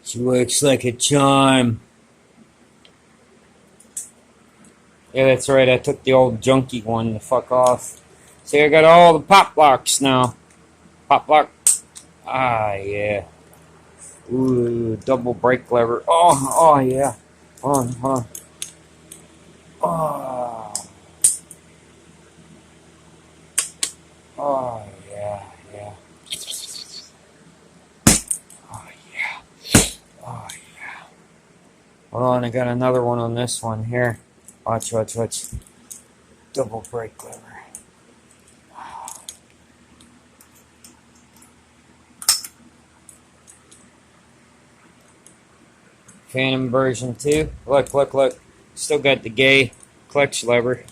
She works like a charm. Yeah, that's right. I took the old junky one the fuck off. See, I got all the pop locks now. Pop lock. Ah, yeah. Ooh, double brake lever. Oh, yeah. Hold on. Oh, oh, yeah. Oh, yeah. Oh, yeah. Hold on, I got another one on this one here. Watch. Double brake lever. Phantom version 2. Look. Still got the gay clutch lever.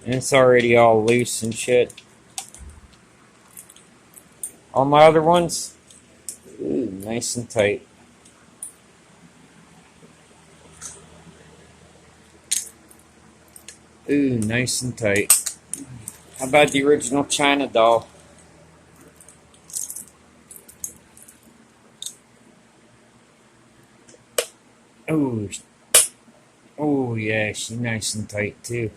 And it's already all loose and shit. All my other ones, ooh, nice and tight. Ooh, nice and tight. How about the original China doll? Ooh, oh yeah, she's nice and tight too.